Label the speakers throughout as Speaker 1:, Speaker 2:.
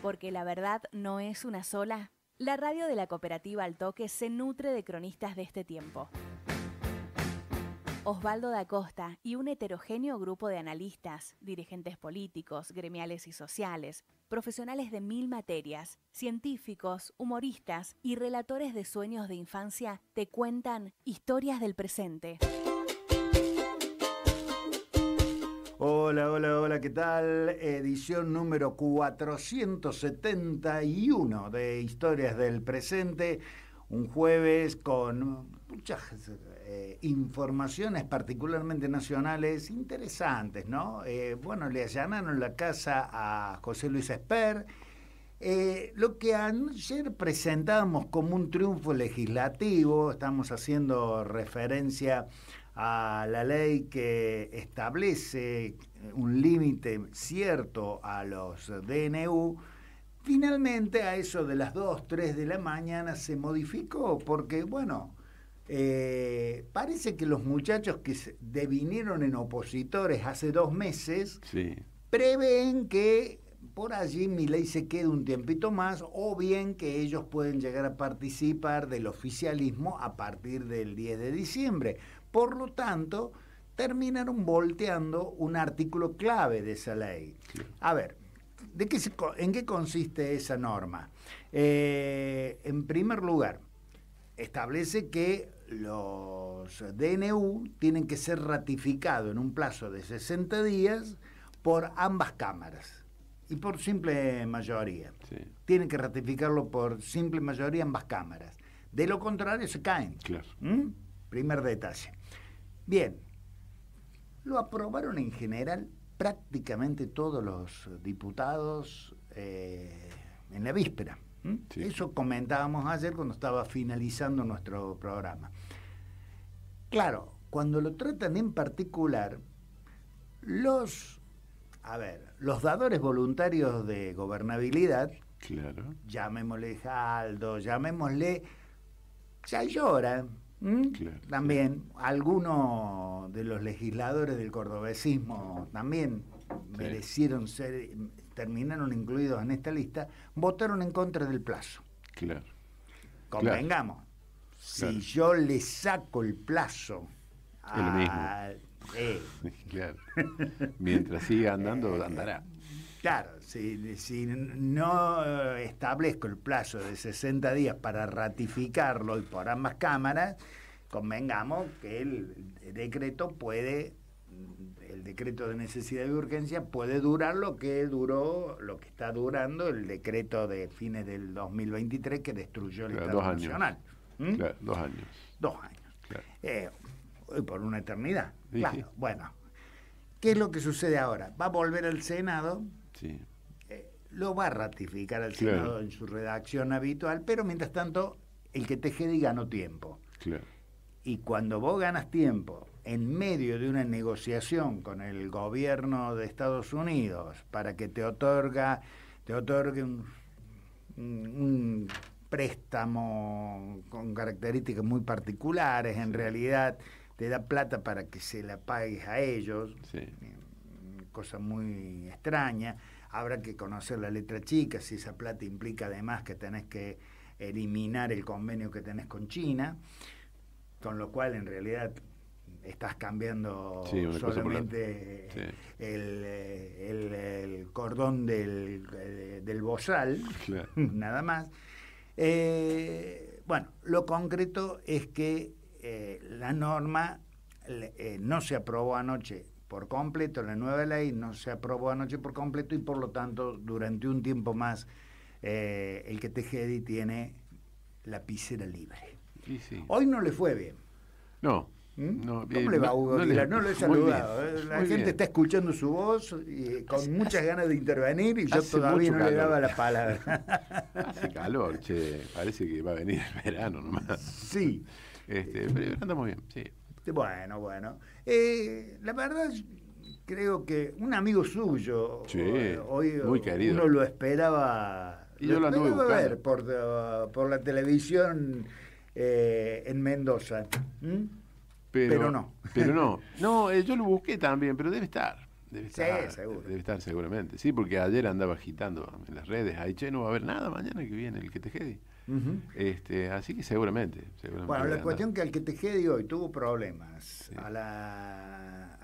Speaker 1: Porque la verdad no es una sola. La radio de la cooperativa Al Toque se nutre de cronistas de este tiempo. Osvaldo da Costa y un heterogéneo grupo de analistas, dirigentes políticos, gremiales y sociales, profesionales de 1000 materias, científicos, humoristas y relatores de sueños de infancia te cuentan historias del presente.
Speaker 2: Hola, hola, hola, ¿qué tal? Edición número 471 de Historias del Presente. Un jueves con muchas informaciones, particularmente nacionales, interesantes, ¿no? Bueno, le allanaron la casa a José Luis Esper. Lo que ayer presentábamos como un triunfo legislativo, estamos haciendo referencia a la ley que establece un límite cierto a los DNU. Finalmente, a eso de las 2, 3 de la mañana se modificó porque, bueno, parece que los muchachos que se devinieron en opositores hace 2 meses, sí, prevén que por allí Milei se quede un tiempito más, o bien que ellos pueden llegar a participar del oficialismo a partir del 10 de diciembre. Por lo tanto, terminaron volteando un artículo clave de esa ley. Sí. A ver, ¿en qué consiste esa norma? En primer lugar, establece que los DNU tienen que ser ratificados en un plazo de 60 días por ambas cámaras y por simple mayoría. Sí. Tienen que ratificarlo por simple mayoría ambas cámaras. De lo contrario se caen. Claro. Primer detalle. Bien, lo aprobaron en general prácticamente todos los diputados en la víspera. Sí. Eso comentábamos ayer cuando estaba finalizando nuestro programa. Claro, cuando lo tratan en particular, los dadores voluntarios de gobernabilidad, claro, llamémosle Jaldo, llamémosle Chayora, claro, también, sí, algunos de los legisladores del cordobesismo también, sí, merecieron ser, terminaron incluidos en esta lista, votaron en contra del plazo. Claro. Convengamos, claro, si yo le saco el plazo
Speaker 3: es lo mismo. Claro. Mientras siga andando, andará.
Speaker 2: Claro, si no establezco el plazo de 60 días para ratificarlo y por ambas cámaras, convengamos que el decreto de necesidad y urgencia puede durar lo que está durando el decreto de fines del 2023 que destruyó el Estado Nacional.
Speaker 3: Claro, 2 años.
Speaker 2: 2 años. Claro. Por una eternidad.
Speaker 3: Sí,
Speaker 2: claro,
Speaker 3: sí.
Speaker 2: Bueno, ¿qué es lo que sucede ahora? Va a volver al Senado.
Speaker 3: Sí.
Speaker 2: Lo va a ratificar al Senado, claro, en su redacción habitual, pero mientras tanto el que te ganó tiempo.
Speaker 3: Claro.
Speaker 2: Y cuando vos ganas tiempo en medio de una negociación con el gobierno de Estados Unidos para que te otorgue un préstamo con características muy particulares, en realidad te da plata para que se la pagues a ellos, sí, cosa muy extraña. Habrá que conocer la letra chica, si esa plata implica además que tenés que eliminar el convenio que tenés con China, con lo cual en realidad estás cambiando, sí, solamente sí, el cordón del bozal, claro, nada más. Bueno, lo concreto es que la norma no se aprobó anoche por completo, la nueva ley no se aprobó anoche por completo y por lo tanto durante un tiempo más el que Tejedi tiene lapicera libre.
Speaker 3: Sí, sí.
Speaker 2: Hoy no le fue bien.
Speaker 3: No.
Speaker 2: ¿Cómo le va, Hugo Aguilar? No lo he saludado. La gente está escuchando su voz y con muchas ganas de intervenir y yo todavía no le daba la palabra.
Speaker 3: Hace calor, che. Parece que va a venir el verano nomás.
Speaker 2: Sí.
Speaker 3: Pero andamos bien, sí.
Speaker 2: Bueno. La verdad, creo que un amigo suyo,
Speaker 3: sí,
Speaker 2: hoy
Speaker 3: muy querido,
Speaker 2: uno lo esperaba,
Speaker 3: y yo lo anduve
Speaker 2: ver por la televisión en Mendoza. Pero no.
Speaker 3: No, yo lo busqué también, pero debe estar.
Speaker 2: seguro.
Speaker 3: Debe estar seguramente. Sí, porque ayer andaba agitando en las redes. Ahí, che, no va a haber nada mañana que viene el que te quede. Así que seguramente.
Speaker 2: Bueno, la
Speaker 3: debe
Speaker 2: cuestión
Speaker 3: andar.
Speaker 2: que al que te quede hoy tuvo problemas.
Speaker 3: Sí.
Speaker 2: A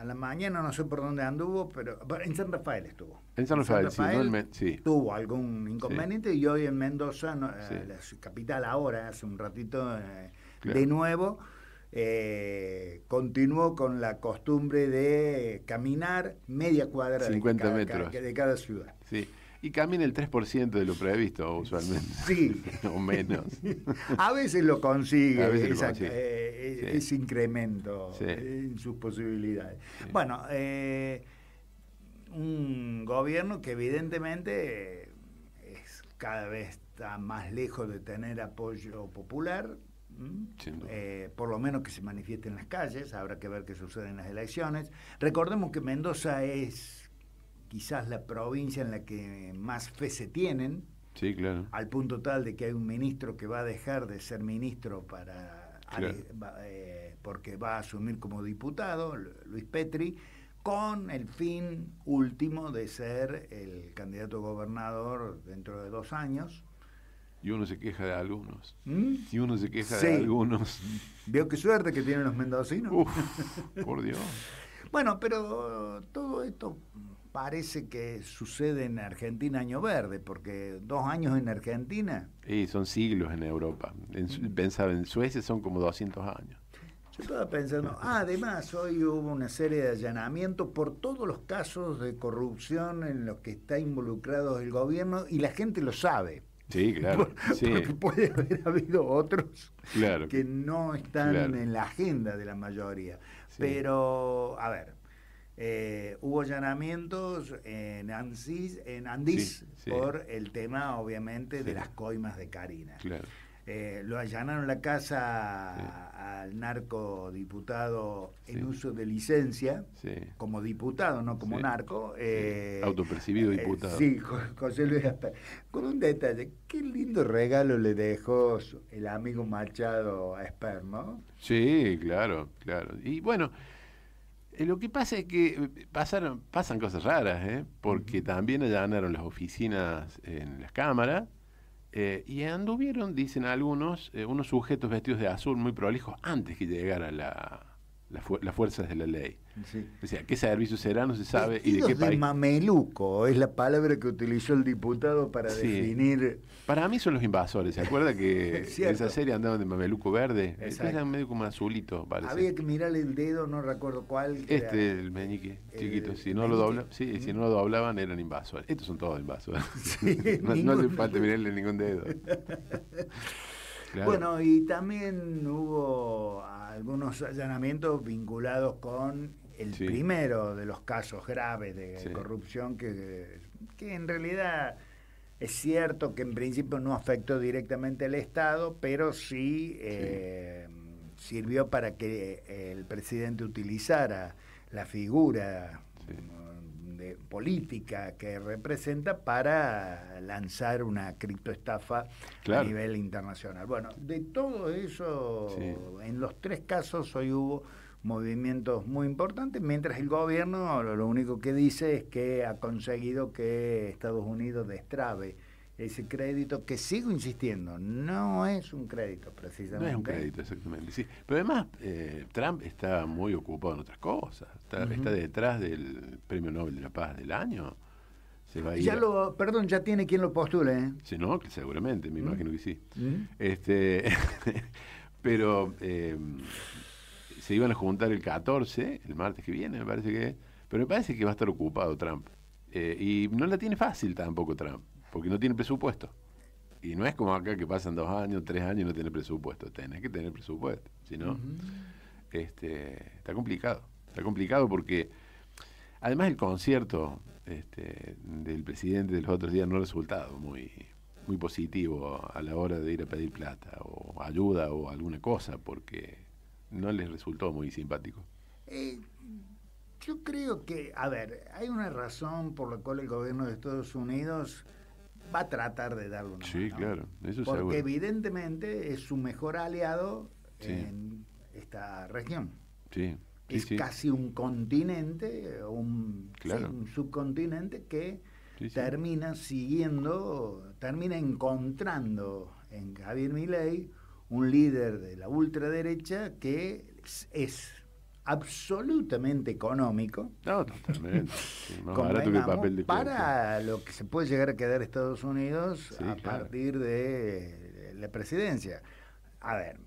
Speaker 2: la mañana no sé por dónde anduvo, pero en San Rafael estuvo.
Speaker 3: En San Rafael, sí, no sí.
Speaker 2: Tuvo algún inconveniente y hoy en Mendoza,
Speaker 3: Sí.
Speaker 2: la capital ahora, hace un ratito,
Speaker 3: Claro.
Speaker 2: de nuevo, continuó con la costumbre de caminar media cuadra
Speaker 3: 50 metros.
Speaker 2: de cada ciudad.
Speaker 3: Sí. Y camina el 3% de lo previsto, usualmente.
Speaker 2: Sí.
Speaker 3: O menos.
Speaker 2: A veces lo consigue,
Speaker 3: A veces lo consigue. Sí.
Speaker 2: ese incremento
Speaker 3: Sí.
Speaker 2: en sus posibilidades.
Speaker 3: Sí.
Speaker 2: Bueno, un gobierno que evidentemente cada vez está más lejos de tener apoyo popular,
Speaker 3: Sin duda.
Speaker 2: por lo menos que se manifieste en las calles, habrá que ver qué sucede en las elecciones. Recordemos que Mendoza es quizás la provincia en la que más fe se tienen,
Speaker 3: Sí, claro.
Speaker 2: al punto tal de que hay un ministro que va a dejar de ser ministro
Speaker 3: Claro.
Speaker 2: porque va a asumir como diputado, Luis Petri, con el fin último de ser el candidato a gobernador dentro de 2 años.
Speaker 3: Y uno se queja de algunos.
Speaker 2: ¿Mm?
Speaker 3: Y uno se queja
Speaker 2: Sí.
Speaker 3: de algunos.
Speaker 2: ¿Vio qué suerte que tienen los mendocinos?
Speaker 3: Uf, por Dios.
Speaker 2: Bueno, pero todo esto parece que sucede en Argentina año verde, porque 2 años en Argentina.
Speaker 3: Y son siglos en Europa. Pensaba, en Suecia son como 200 años.
Speaker 2: Yo estaba pensando, además hoy hubo una serie de allanamientos por todos los casos de corrupción en los que está involucrado el gobierno y la gente lo sabe.
Speaker 3: Sí, claro. Sí,
Speaker 2: Porque puede haber habido otros
Speaker 3: claro.
Speaker 2: que no están
Speaker 3: Claro.
Speaker 2: en la agenda de la mayoría.
Speaker 3: Sí.
Speaker 2: Pero, a ver, hubo allanamientos en Andís
Speaker 3: Sí, sí.
Speaker 2: por el tema, obviamente, de
Speaker 3: Sí.
Speaker 2: las coimas de Karina.
Speaker 3: Claro.
Speaker 2: Lo allanaron la casa al narcodiputado en
Speaker 3: Sí.
Speaker 2: uso de licencia,
Speaker 3: Sí.
Speaker 2: como diputado, no como
Speaker 3: Sí.
Speaker 2: narco.
Speaker 3: Autopercibido diputado.
Speaker 2: Sí, José Luis Asper. Con un detalle, qué lindo regalo le dejó el amigo Machado a Asper, ¿no?
Speaker 3: Sí, claro, claro. Y bueno, lo que pasa es que pasan cosas raras, porque también allanaron las oficinas en las cámaras y anduvieron, dicen algunos, unos sujetos vestidos de azul muy prolijos antes que llegara las fuerzas de la ley.
Speaker 2: Sí.
Speaker 3: O sea, ¿qué servicio será? No se sabe. ¿Y de
Speaker 2: Vestidos
Speaker 3: qué país?
Speaker 2: mameluco es la palabra que utilizó el diputado para
Speaker 3: Sí.
Speaker 2: definir.
Speaker 3: Para mí son los invasores. ¿Se acuerda que en
Speaker 2: Cierto.
Speaker 3: esa serie andaban de mameluco verde?
Speaker 2: Exacto.
Speaker 3: Estos eran medio como azulito, parece.
Speaker 2: Había que mirarle el dedo, no recuerdo cuál. que era
Speaker 3: El meñique, chiquito.
Speaker 2: el
Speaker 3: Si no lo
Speaker 2: meñique.
Speaker 3: si no lo doblaban eran invasores. Estos son todos invasores.
Speaker 2: Sí,
Speaker 3: no hace
Speaker 2: ninguno.
Speaker 3: falta mirarle ningún dedo. Claro.
Speaker 2: Bueno, y también hubo algunos allanamientos vinculados con el
Speaker 3: Sí.
Speaker 2: primero de los casos graves de
Speaker 3: Sí.
Speaker 2: corrupción que en realidad es cierto que en principio no afectó directamente al Estado, pero sí, sirvió para que el presidente utilizara la figura
Speaker 3: Sí.
Speaker 2: política que representa para lanzar una criptoestafa
Speaker 3: Claro.
Speaker 2: a nivel internacional. Bueno, de todo eso,
Speaker 3: Sí.
Speaker 2: en los 3 casos hoy hubo movimientos muy importantes, mientras el gobierno lo único que dice es que ha conseguido que Estados Unidos destrabe ese crédito, que sigo insistiendo, no es un crédito precisamente.
Speaker 3: No es un crédito, exactamente. Sí. Pero además, Trump está muy ocupado en otras cosas. Está detrás del Premio Nobel de la Paz del año. Se va a ir.
Speaker 2: Perdón, ya tiene quien lo postule, ¿eh?
Speaker 3: Sí, no, que seguramente, me imagino que sí.
Speaker 2: ¿Mm?
Speaker 3: Pero se iban a juntar el 14, el martes que viene, me parece que es. Pero me parece que va a estar ocupado Trump. Y no la tiene fácil tampoco Trump, porque no tiene presupuesto. Y no es como acá que pasan 2 años, 3 años y no tiene presupuesto. Tenés que tener presupuesto. Si no, está complicado. Está complicado porque, además, el concierto del presidente de los otros días no ha resultado muy positivo a la hora de ir a pedir plata o ayuda o alguna cosa, porque no les resultó muy simpático.
Speaker 2: Yo creo que, a ver, hay una razón por la cual el gobierno de Estados Unidos va a tratar de darle una
Speaker 3: Sí,
Speaker 2: mano.
Speaker 3: claro, eso
Speaker 2: Porque
Speaker 3: seguro.
Speaker 2: evidentemente es su mejor aliado
Speaker 3: Sí.
Speaker 2: en esta región.
Speaker 3: Sí, sí,
Speaker 2: Es
Speaker 3: sí.
Speaker 2: casi un continente,
Speaker 3: claro.
Speaker 2: Sí, un subcontinente que
Speaker 3: Sí, sí.
Speaker 2: termina encontrando en Javier Milei un líder de la ultraderecha que es absolutamente económico.
Speaker 3: No, totalmente. Sí, más barato que el papel de
Speaker 2: para lo que se puede llegar a quedar Estados Unidos
Speaker 3: Sí,
Speaker 2: a
Speaker 3: claro.
Speaker 2: partir de la presidencia. A ver,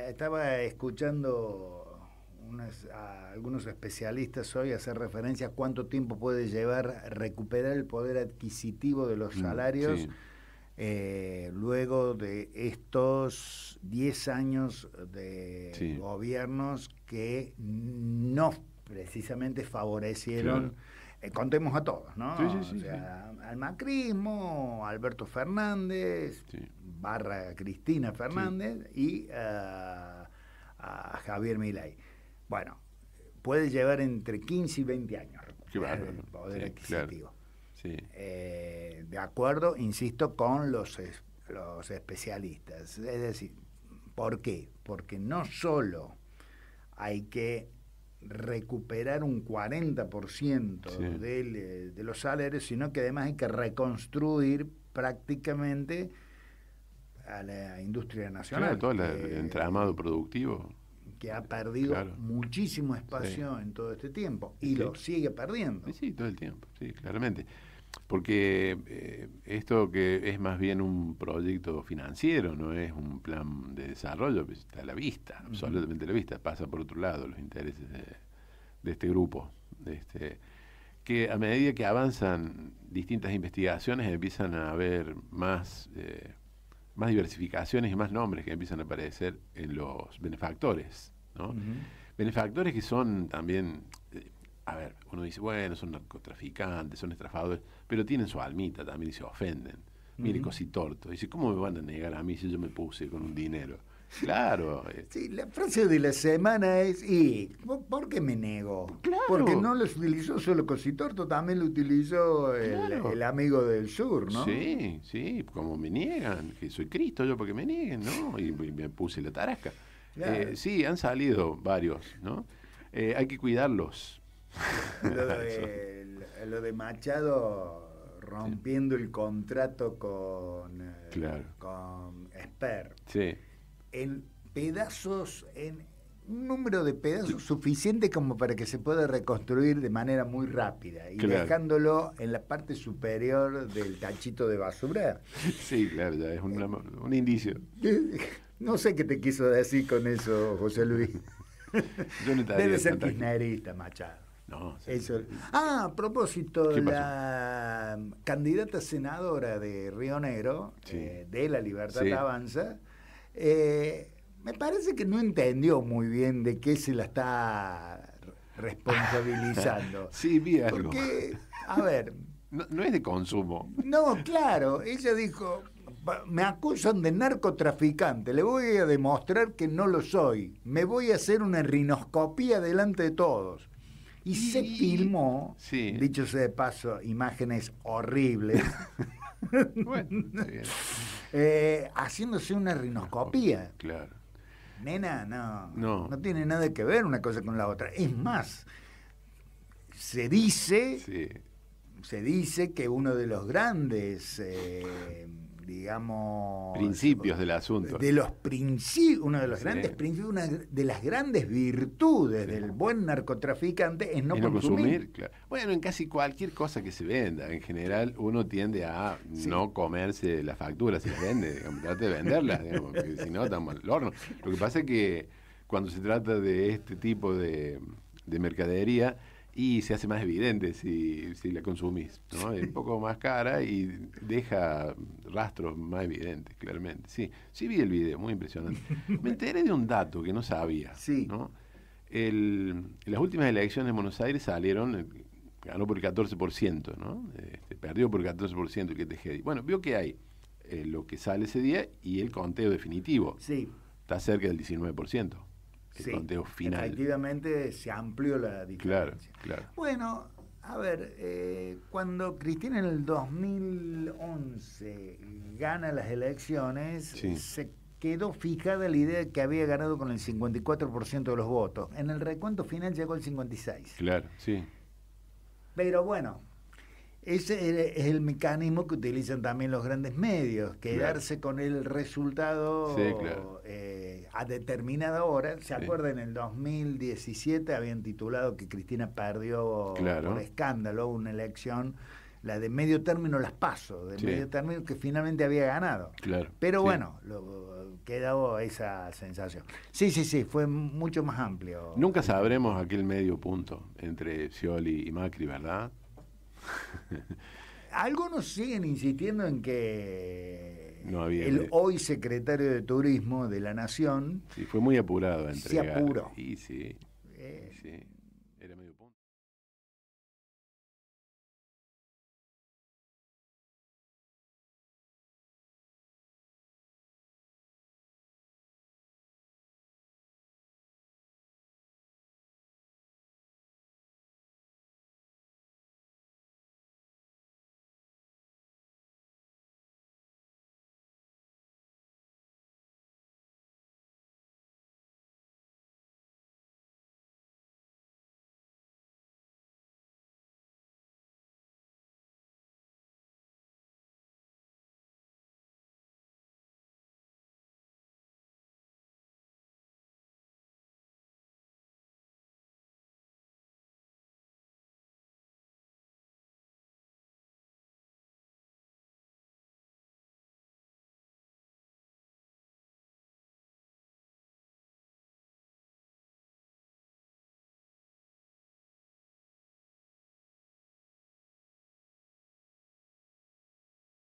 Speaker 2: estaba escuchando a algunos especialistas hoy hacer referencia a cuánto tiempo puede llevar recuperar el poder adquisitivo de los salarios.
Speaker 3: Sí.
Speaker 2: Luego de estos 10 años de
Speaker 3: Sí.
Speaker 2: gobiernos que no precisamente favorecieron,
Speaker 3: Claro.
Speaker 2: contemos a todos, ¿no?
Speaker 3: Sí, sí, sí,
Speaker 2: o sea, al macrismo, Alberto Fernández,
Speaker 3: Sí.
Speaker 2: barra Cristina Fernández y a Javier Milei. Bueno, puede llevar entre 15 y 20 años
Speaker 3: Qué bárbaro.
Speaker 2: el poder
Speaker 3: Sí,
Speaker 2: adquisitivo.
Speaker 3: claro. Sí.
Speaker 2: De acuerdo, insisto, con los especialistas. Es decir, ¿por qué? Porque no solo hay que recuperar un 40%
Speaker 3: Sí.
Speaker 2: de los salarios, sino que además hay que reconstruir prácticamente a la industria nacional.
Speaker 3: Claro, todo el entramado productivo.
Speaker 2: Que ha perdido
Speaker 3: Claro.
Speaker 2: muchísimo espacio en todo este tiempo y
Speaker 3: Sí.
Speaker 2: lo sigue perdiendo.
Speaker 3: Sí, sí, todo el tiempo, sí, claramente. Porque esto que es más bien un proyecto financiero, no es un plan de desarrollo, pues está a la vista, absolutamente a la vista, pasa por otro lado los intereses de este grupo, que a medida que avanzan distintas investigaciones empiezan a haber más diversificaciones y más nombres que empiezan a aparecer en los benefactores, ¿no? Benefactores que son también, a ver, uno dice, bueno, son narcotraficantes, son estafadores, pero tienen su almita también y se ofenden. Mire, Cositorto, dice, ¿cómo me van a negar a mí si yo me puse con un dinero? Claro.
Speaker 2: Sí, la frase de la semana es, ¿y por qué me nego?
Speaker 3: Claro.
Speaker 2: Porque no lo utilizó solo Cositorto, también lo utilizó
Speaker 3: Claro.
Speaker 2: el amigo del sur, ¿no?
Speaker 3: Sí, sí, como me niegan, que soy Cristo yo porque me nieguen, ¿no? Y me puse la tarasca.
Speaker 2: Claro.
Speaker 3: Sí, han salido varios, ¿no? Hay que cuidarlos.
Speaker 2: Lo de Machado rompiendo el contrato
Speaker 3: Claro.
Speaker 2: con Esper.
Speaker 3: Sí,
Speaker 2: En pedazos, en un número de pedazos suficiente como para que se pueda reconstruir de manera muy rápida y
Speaker 3: Claro.
Speaker 2: dejándolo en la parte superior del tachito de basura.
Speaker 3: sí, claro, ya es un indicio.
Speaker 2: No sé qué te quiso decir con eso, José Luis.
Speaker 3: Yo no estaría
Speaker 2: Debe ser
Speaker 3: tan tranquilo.
Speaker 2: kirchnerista, Machado.
Speaker 3: No, sí.
Speaker 2: Eso. A propósito,
Speaker 3: ¿Qué pasó?
Speaker 2: la candidata senadora de Río Negro,
Speaker 3: Sí.
Speaker 2: de La Libertad
Speaker 3: Sí.
Speaker 2: Avanza, me parece que no entendió muy bien de qué se la está responsabilizando.
Speaker 3: Sí, vi algo.
Speaker 2: Porque, a ver,
Speaker 3: No es de consumo.
Speaker 2: no, claro, ella dijo, me acusan de narcotraficante, le voy a demostrar que no lo soy, me voy a hacer una rinoscopía delante de todos. Y se filmó,
Speaker 3: Sí.
Speaker 2: dicho sea de paso, imágenes horribles,
Speaker 3: Bueno, está bien.
Speaker 2: haciéndose una rinoscopía.
Speaker 3: Claro.
Speaker 2: Nena,
Speaker 3: No.
Speaker 2: no tiene nada que ver una cosa con la otra. Es más, se dice que uno de los grandes, digamos...
Speaker 3: Principios del asunto.
Speaker 2: De los principios, uno de los
Speaker 3: Sí.
Speaker 2: grandes principios, una de las grandes virtudes
Speaker 3: Sí.
Speaker 2: del buen narcotraficante es no
Speaker 3: Y
Speaker 2: consumir.
Speaker 3: claro. Bueno, en casi cualquier cosa que se venda, en general uno tiende a no comerse las facturas si las vende, digamos, trata de venderlas, digamos, porque si no estamos al horno. Lo que pasa es que cuando se trata de este tipo de mercadería, y se hace más evidente si la consumís, ¿no? Es un poco más cara y deja rastros más evidentes, claramente. Sí vi el video, muy impresionante. Me enteré de un dato que no sabía,
Speaker 2: Sí.
Speaker 3: ¿no? En las últimas elecciones en Buenos Aires salieron, ganó por el 14%, ¿no? Perdió por el 14% el que te Bueno, vio que hay lo que sale ese día y el conteo definitivo.
Speaker 2: Sí,
Speaker 3: Está cerca del 19%. El
Speaker 2: sí.
Speaker 3: conteo final.
Speaker 2: Efectivamente se amplió la
Speaker 3: Claro,
Speaker 2: diferencia.
Speaker 3: claro.
Speaker 2: Bueno, a ver, cuando Cristina en el 2011 gana las elecciones,
Speaker 3: Sí.
Speaker 2: se quedó fijada la idea de que había ganado con el 54% de los votos. En el recuento final llegó al 56%.
Speaker 3: Claro, sí.
Speaker 2: Pero bueno, ese es el mecanismo que utilizan también los grandes medios, quedarse con el resultado
Speaker 3: Sí, claro.
Speaker 2: A determinada hora. ¿Se acuerdan? En el 2017 habían titulado que Cristina perdió
Speaker 3: Claro.
Speaker 2: por escándalo una elección, la de medio término, las PASO, de
Speaker 3: Sí.
Speaker 2: medio término, que finalmente había ganado.
Speaker 3: Claro.
Speaker 2: Pero
Speaker 3: Sí.
Speaker 2: bueno, quedó esa sensación. Sí, fue mucho más amplio.
Speaker 3: Nunca sabremos aquel medio punto entre Scioli y Macri, ¿verdad?
Speaker 2: Algunos siguen insistiendo en que
Speaker 3: No había
Speaker 2: el
Speaker 3: medio.
Speaker 2: hoy secretario de Turismo de la Nación
Speaker 3: Sí, fue muy apurado a
Speaker 2: se
Speaker 3: entregar.
Speaker 2: apuró.
Speaker 3: Y sí,
Speaker 2: eh,
Speaker 3: sí.